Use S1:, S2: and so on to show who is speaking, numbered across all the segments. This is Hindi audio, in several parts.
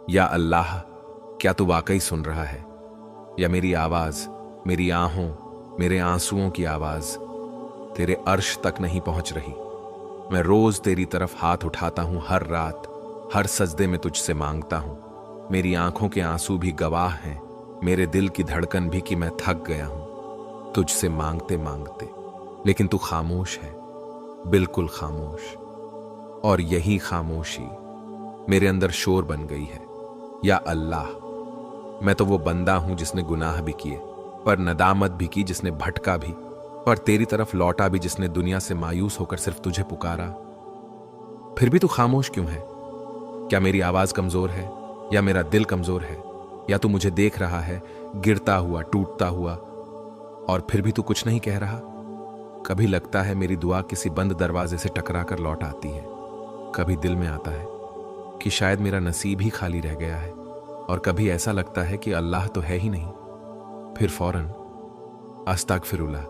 S1: या अल्लाह, क्या तू वाकई सुन रहा है? या मेरी आवाज, मेरी आहों, मेरे आंसुओं की आवाज तेरे अर्श तक नहीं पहुंच रही? मैं रोज तेरी तरफ हाथ उठाता हूं, हर रात, हर सजदे में तुझसे मांगता हूं। मेरी आंखों के आंसू भी गवाह हैं, मेरे दिल की धड़कन भी, कि मैं थक गया हूं तुझसे मांगते मांगते। लेकिन तू खामोश है, बिल्कुल खामोश। और यही खामोशी मेरे अंदर शोर बन गई है। या अल्लाह, मैं तो वो बंदा हूं जिसने गुनाह भी किए, पर नदामत भी की, जिसने भटका भी, पर तेरी तरफ लौटा भी, जिसने दुनिया से मायूस होकर सिर्फ तुझे पुकारा। फिर भी तू खामोश क्यों है? क्या मेरी आवाज कमजोर है, या मेरा दिल कमजोर है? या तू मुझे देख रहा है गिरता हुआ, टूटता हुआ, और फिर भी तू कुछ नहीं कह रहा? कभी लगता है मेरी दुआ किसी बंद दरवाजे से टकरा कर लौट आती है। कभी दिल में आता है कि शायद मेरा नसीब ही खाली रह गया है, और कभी ऐसा लगता है कि अल्लाह तो है ही नहीं। फिर फौरन अस्तगफिरुल्लाह,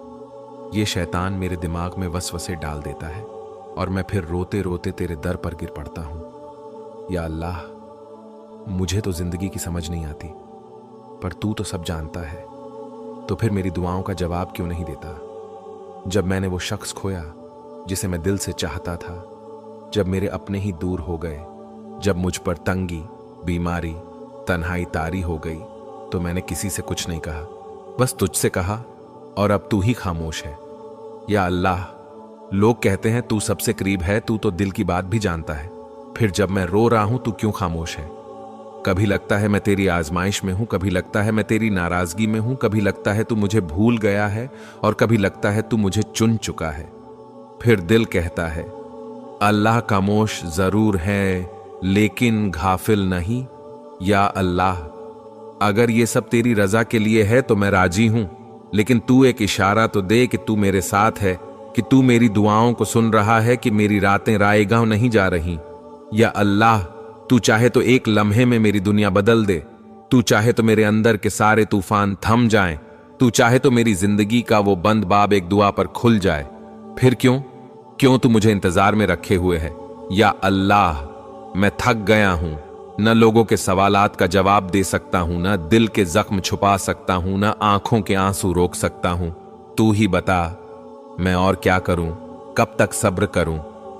S1: ये शैतान मेरे दिमाग में वसवसे डाल देता है, और मैं फिर रोते रोते तेरे दर पर गिर पड़ता हूं। या अल्लाह, मुझे तो जिंदगी की समझ नहीं आती, पर तू तो सब जानता है। तो फिर मेरी दुआओं का जवाब क्यों नहीं देता? जब मैंने वो शख्स खोया जिसे मैं दिल से चाहता था, जब मेरे अपने ही दूर हो गए, जब मुझ पर तंगी, बीमारी, तन्हाई तारी हो गई, तो मैंने किसी से कुछ नहीं कहा, बस तुझसे कहा, और अब तू ही खामोश है। या अल्लाह, लोग कहते हैं तू सबसे करीब है, तू तो दिल की बात भी जानता है। फिर जब मैं रो रहा हूं, तू क्यों खामोश है? कभी लगता है मैं तेरी आजमाइश में हूं, कभी लगता है मैं तेरी नाराजगी में हूं, कभी लगता है तू मुझे भूल गया है, और कभी लगता है तू मुझे चुन चुका है। फिर दिल कहता है अल्लाह खामोश जरूर है, लेकिन गाफिल नहीं। या अल्लाह, अगर ये सब तेरी रजा के लिए है तो मैं राजी हूं, लेकिन तू एक इशारा तो दे कि तू मेरे साथ है, कि तू मेरी दुआओं को सुन रहा है, कि मेरी रातें रायगांव नहीं जा रही। या अल्लाह, तू चाहे तो एक लम्हे में मेरी दुनिया बदल दे, तू चाहे तो मेरे अंदर के सारे तूफान थम जाएं, तू चाहे तो मेरी जिंदगी का वो बंद बाब एक दुआ पर खुल जाए। फिर क्यों तू मुझे इंतजार में रखे हुए है? या अल्लाह, मैं थक गया हूं, न लोगों के सवालात का जवाब दे सकता हूं, न दिल के जख्म छुपा सकता हूं, न आंखों के आंसू रोक सकता हूं। तू ही बता, मैं और क्या करूं? कब तक सब्र करूं?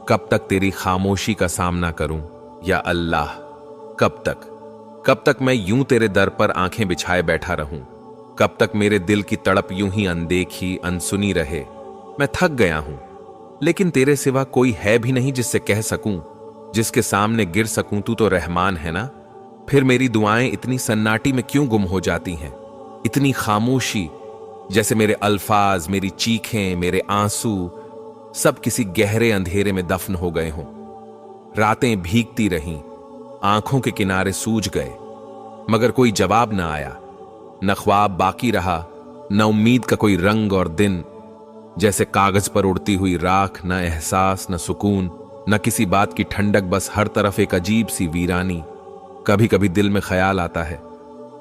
S1: कब तक तेरी खामोशी का सामना करूं? या अल्लाह, कब तक मैं यूं तेरे दर पर आंखें बिछाए बैठा रहूं? कब तक मेरे दिल की तड़प यूं ही अनदेखी, अनसुनी रहे? मैं थक गया हूं, लेकिन तेरे सिवा कोई है भी नहीं जिससे कह सकूं, जिसके सामने गिर सकूं। तू तो रहमान है ना? फिर मेरी दुआएं इतनी सन्नाटी में क्यों गुम हो जाती हैं? इतनी खामोशी, जैसे मेरे अल्फाज, मेरी चीखें, मेरे आंसू सब किसी गहरे अंधेरे में दफन हो गए हों। रातें भीगती रहीं, आंखों के किनारे सूज गए, मगर कोई जवाब ना आया। न ख्वाब बाकी रहा, न उम्मीद का कोई रंग और दिन, जैसे कागज पर उड़ती हुई राख। न एहसास, न सुकून, न किसी बात की ठंडक, बस हर तरफ एक अजीब सी वीरानी। कभी कभी दिल में ख्याल आता है,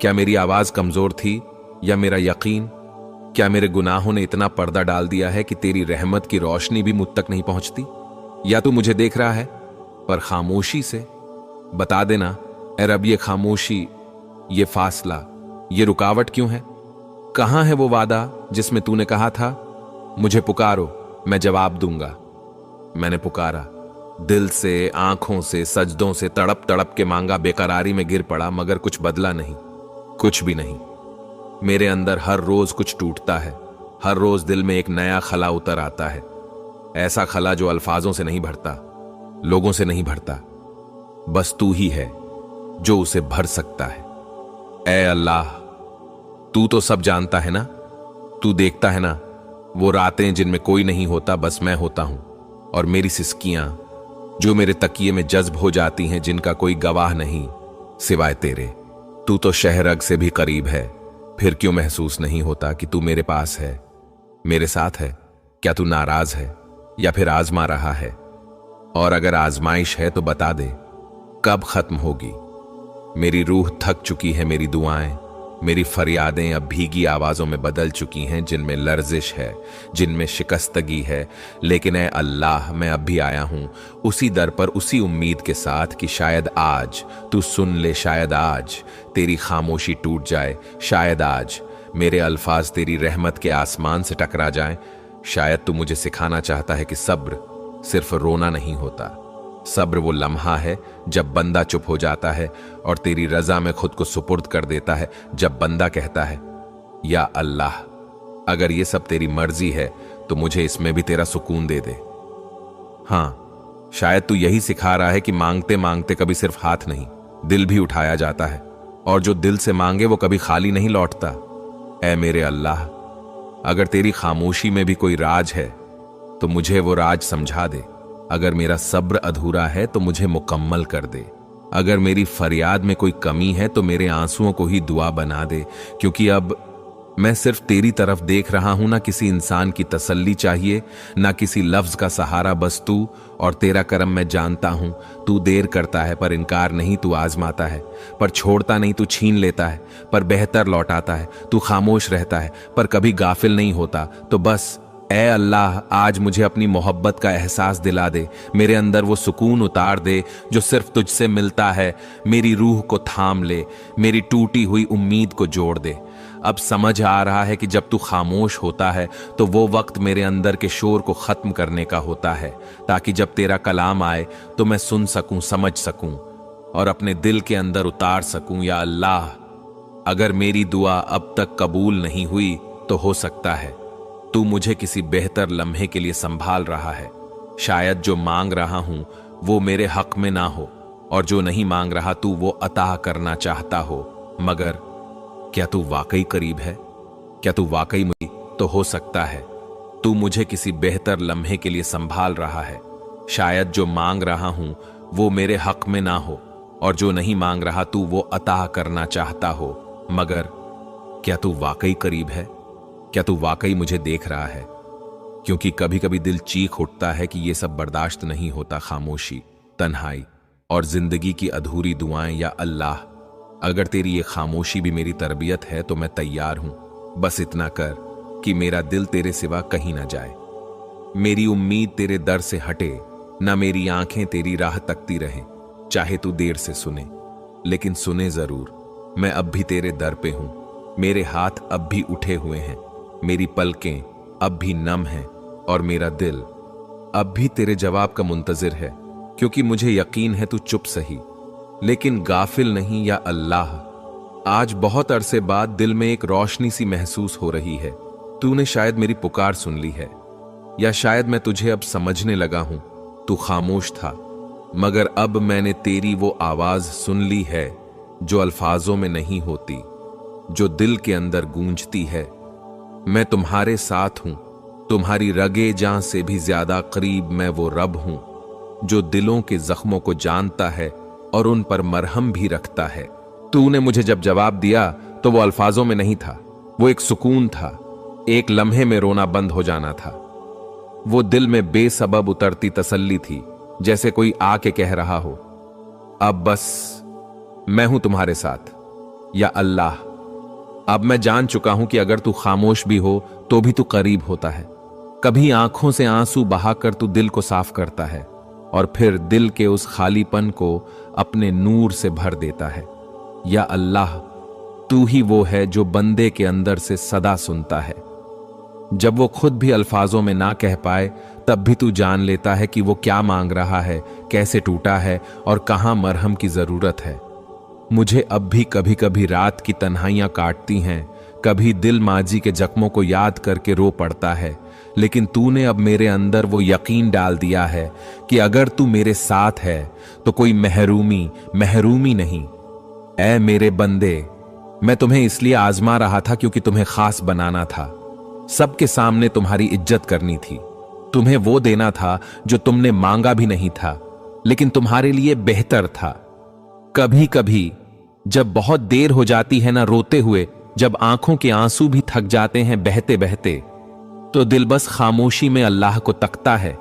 S1: क्या मेरी आवाज कमजोर थी, या मेरा यकीन? क्या मेरे गुनाहों ने इतना पर्दा डाल दिया है कि तेरी रहमत की रोशनी भी मुझ तक नहीं पहुंचती? या तू मुझे देख रहा है, पर खामोशी से? बता देना ए रब, ये खामोशी, ये फासला, ये रुकावट क्यों है? कहां है वो वादा जिसमें तूने कहा था, मुझे पुकारो, मैं जवाब दूंगा? मैंने पुकारा, दिल से, आंखों से, सजदों से तड़प तड़प के मांगा, बेकरारी में गिर पड़ा, मगर कुछ बदला नहीं, कुछ भी नहीं। मेरे अंदर हर रोज कुछ टूटता है, हर रोज दिल में एक नया खला उतर आता है, ऐसा खला जो अल्फाजों से नहीं भरता, लोगों से नहीं भरता, बस तू ही है जो उसे भर सकता है। ऐ अल्लाह, तू तो सब जानता है ना? तू देखता है ना वो रातें जिनमें कोई नहीं होता, बस मैं होता हूं, और मेरी सिसकियां जो मेरे तकिए में जज्ब हो जाती हैं, जिनका कोई गवाह नहीं सिवाय तेरे। तू तो शहरग से भी करीब है, फिर क्यों महसूस नहीं होता कि तू मेरे पास है, मेरे साथ है? क्या तू नाराज है, या फिर आजमा रहा है? और अगर आजमाइश है तो बता दे, कब खत्म होगी? मेरी रूह थक चुकी है, मेरी दुआएं, मेरी फरियादें अब भीगी आवाजों में बदल चुकी हैं, जिनमें लर्जिश है, जिनमें शिकस्तगी है। लेकिन ए अल्लाह, मैं अब भी आया हूं उसी दर पर, उसी उम्मीद के साथ कि शायद आज तू सुन ले, शायद आज तेरी खामोशी टूट जाए, शायद आज मेरे अल्फाज तेरी रहमत के आसमान से टकरा जाएं। शायद तू मुझे सिखाना चाहता है कि सब्र सिर्फ रोना नहीं होता। सब्र वो लम्हा है जब बंदा चुप हो जाता है और तेरी रजा में खुद को सुपुर्द कर देता है, जब बंदा कहता है या अल्लाह, अगर ये सब तेरी मर्जी है तो मुझे इसमें भी तेरा सुकून दे दे। हां, शायद तू यही सिखा रहा है कि मांगते मांगते कभी सिर्फ हाथ नहीं, दिल भी उठाया जाता है, और जो दिल से मांगे वो कभी खाली नहीं लौटता। ऐ मेरे अल्लाह, अगर तेरी खामोशी में भी कोई राज है तो मुझे वो राज समझा दे। अगर मेरा सब्र अधूरा है तो मुझे मुकम्मल कर दे। अगर मेरी फरियाद में कोई कमी है तो मेरे आंसुओं को ही दुआ बना दे, क्योंकि अब मैं सिर्फ तेरी तरफ देख रहा हूं। ना किसी इंसान की तसल्ली चाहिए, ना किसी लफ्ज का सहारा, बस तू और तेरा करम। मैं जानता हूं तू देर करता है पर इनकार नहीं, तू आजमाता है पर छोड़ता नहीं, तू छीन लेता है पर बेहतर लौटाता है, तू खामोश रहता है पर कभी गाफिल नहीं होता। तो बस ऐ अल्लाह, आज मुझे अपनी मोहब्बत का एहसास दिला दे, मेरे अंदर वो सुकून उतार दे जो सिर्फ तुझसे मिलता है। मेरी रूह को थाम ले, मेरी टूटी हुई उम्मीद को जोड़ दे। अब समझ आ रहा है कि जब तू खामोश होता है तो वो वक्त मेरे अंदर के शोर को खत्म करने का होता है, ताकि जब तेरा कलाम आए तो मैं सुन सकूं, समझ सकूं और अपने दिल के अंदर उतार सकूं। या अल्लाह, अगर मेरी दुआ अब तक कबूल नहीं हुई तो हो सकता है तू मुझे किसी बेहतर लम्हे के लिए संभाल रहा है। शायद जो मांग रहा हूं वो मेरे हक में ना हो, और जो नहीं मांग रहा तू वो अता करना चाहता हो। मगर क्या तू वाकई करीब है? क्या तू वाकई मुझे? तो हो सकता है तू मुझे किसी बेहतर लम्हे के लिए संभाल रहा है। शायद जो मांग रहा हूं वो मेरे हक में ना हो, और जो नहीं मांग रहा तू वो अता करना चाहता हो। मगर क्या तू वाकई करीब है? क्या तू वाकई मुझे देख रहा है? क्योंकि कभी कभी दिल चीख उठता है कि ये सब बर्दाश्त नहीं होता। खामोशी, तन्हाई और जिंदगी की अधूरी दुआएं। या अल्लाह, अगर तेरी ये खामोशी भी मेरी तरबियत है तो मैं तैयार हूं। बस इतना कर कि मेरा दिल तेरे सिवा कहीं ना जाए, मेरी उम्मीद तेरे दर से हटे, ना मेरी आंखें तेरी राह तकती रहें। चाहे तू देर से सुने, लेकिन सुने जरूर। मैं अब भी तेरे दर पे हूं, मेरे हाथ अब भी उठे हुए हैं, मेरी पलकें अब भी नम हैं, और मेरा दिल अब भी तेरे जवाब का मुंतजिर है। क्योंकि मुझे यकीन है तू चुप सही लेकिन गाफिल नहीं। या अल्लाह, आज बहुत अरसे बाद दिल में एक रोशनी सी महसूस हो रही है। तूने शायद मेरी पुकार सुन ली है, या शायद मैं तुझे अब समझने लगा हूं। तू खामोश था, मगर अब मैंने तेरी वो आवाज सुन ली है जो अल्फाजों में नहीं होती, जो दिल के अंदर गूंजती है। मैं तुम्हारे साथ हूं, तुम्हारी रगे जान से भी ज्यादा करीब मैं वो रब हूं जो दिलों के जख्मों को जानता है और उन पर मरहम भी रखता है। तूने मुझे जब जवाब दिया तो वो अल्फाजों में नहीं था, वो एक सुकून था, एक लम्हे में रोना बंद हो जाना था। वो दिल में बेसबब उतरती तसल्ली थी, जैसे कोई आके कह रहा हो, अब बस मैं हूं तुम्हारे साथ। या अल्लाह, अब मैं जान चुका हूं कि अगर तू खामोश भी हो तो भी तू करीब होता है। कभी आंखों से आंसू बहाकर तू दिल को साफ करता है, और फिर दिल के उस खालीपन को अपने नूर से भर देता है। या अल्लाह, तू ही वो है जो बंदे के अंदर से सदा सुनता है। जब वो खुद भी अल्फाजों में ना कह पाए तब भी तू जान लेता है कि वो क्या मांग रहा है, कैसे टूटा है और कहां मरहम की जरूरत है। मुझे अब भी कभी कभी रात की तन्हाइयां काटती हैं, कभी दिल माजी के जख्मों को याद करके रो पड़ता है। लेकिन तूने अब मेरे अंदर वो यकीन डाल दिया है कि अगर तू मेरे साथ है तो कोई महरूमी नहीं। ऐ मेरे बंदे, मैं तुम्हें इसलिए आजमा रहा था क्योंकि तुम्हें खास बनाना था, सबके सामने तुम्हारी इज्जत करनी थी, तुम्हें वो देना था जो तुमने मांगा भी नहीं था लेकिन तुम्हारे लिए बेहतर था। कभी कभी जब बहुत देर हो जाती है ना रोते हुए, जब आंखों के आंसू भी थक जाते हैं बहते बहते, तो दिल बस खामोशी में अल्लाह को तकता है,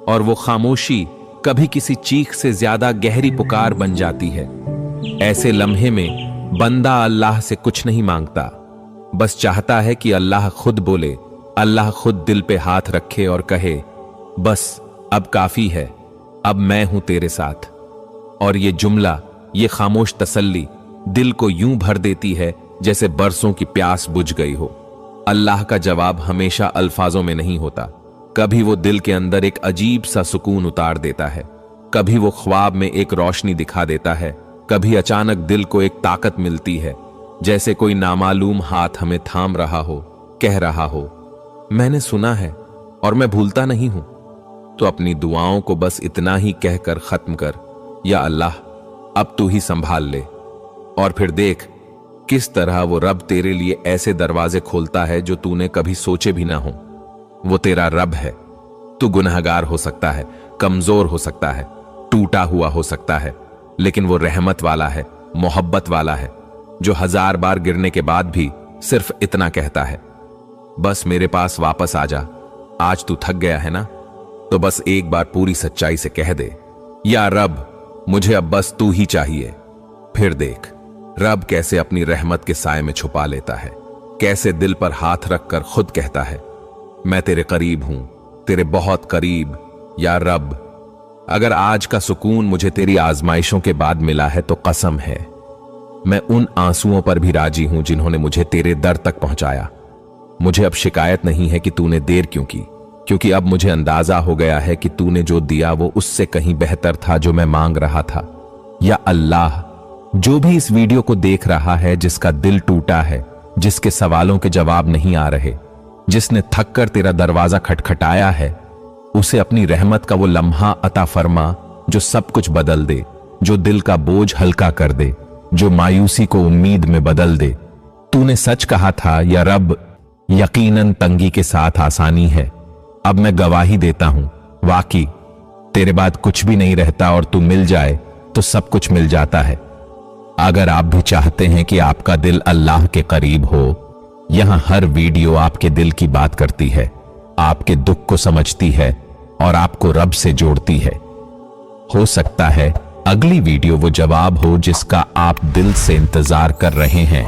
S1: और वो खामोशी कभी किसी चीख से ज्यादा गहरी पुकार बन जाती है। ऐसे लम्हे में बंदा अल्लाह से कुछ नहीं मांगता, बस चाहता है कि अल्लाह खुद बोले, अल्लाह खुद दिल पे हाथ रखे और कहे, बस अब काफी है, अब मैं हूं तेरे साथ। और ये जुमला, ये खामोश तसल्ली दिल को यूं भर देती है जैसे बरसों की प्यास बुझ गई हो। अल्लाह का जवाब हमेशा अल्फाजों में नहीं होता, कभी वो दिल के अंदर एक अजीब सा सुकून उतार देता है, कभी वो ख्वाब में एक रोशनी दिखा देता है, कभी अचानक दिल को एक ताकत मिलती है, जैसे कोई नामालूम हाथ हमें थाम रहा हो, कह रहा हो, मैंने सुना है और मैं भूलता नहीं हूं। तो अपनी दुआओं को बस इतना ही कहकर खत्म कर, या अल्लाह अब तू ही संभाल ले। और फिर देख किस तरह वो रब तेरे लिए ऐसे दरवाजे खोलता है जो तूने कभी सोचे भी ना हो। वो तेरा रब है। तू गुनहगार हो सकता है, कमजोर हो सकता है, टूटा हुआ हो सकता है, लेकिन वो रहमत वाला है, मोहब्बत वाला है, जो 1000 बार गिरने के बाद भी सिर्फ इतना कहता है, बस मेरे पास वापस आ जा। आज तू थक गया है ना, तो बस एक बार पूरी सच्चाई से कह दे, या रब मुझे अब बस तू ही चाहिए। फिर देख रब कैसे अपनी रहमत के साए में छुपा लेता है, कैसे दिल पर हाथ रखकर खुद कहता है, मैं तेरे करीब हूं, तेरे बहुत करीब। या रब, अगर आज का सुकून मुझे तेरी आजमाइशों के बाद मिला है तो कसम है, मैं उन आंसुओं पर भी राजी हूं जिन्होंने मुझे तेरे दर तक पहुंचाया। मुझे अब शिकायत नहीं है कि तूने देर क्यों की, क्योंकि अब मुझे अंदाजा हो गया है कि तूने जो दिया वो उससे कहीं बेहतर था जो मैं मांग रहा था। या अल्लाह, जो भी इस वीडियो को देख रहा है, जिसका दिल टूटा है, जिसके सवालों के जवाब नहीं आ रहे, जिसने थक कर तेरा दरवाजा खटखटाया है, उसे अपनी रहमत का वो लम्हा अता फरमा जो सब कुछ बदल दे, जो दिल का बोझ हल्का कर दे, जो मायूसी को उम्मीद में बदल दे। तूने सच कहा था या रब, यकीनन तंगी के साथ आसानी है। अब मैं गवाही देता हूं, वाकई तेरे बाद कुछ भी नहीं रहता और तू मिल जाए तो सब कुछ मिल जाता है। अगर आप भी चाहते हैं कि आपका दिल अल्लाह के करीब हो, यहां हर वीडियो आपके दिल की बात करती है, आपके दुख को समझती है और आपको रब से जोड़ती है। हो सकता है अगली वीडियो वो जवाब हो जिसका आप दिल से इंतजार कर रहे हैं।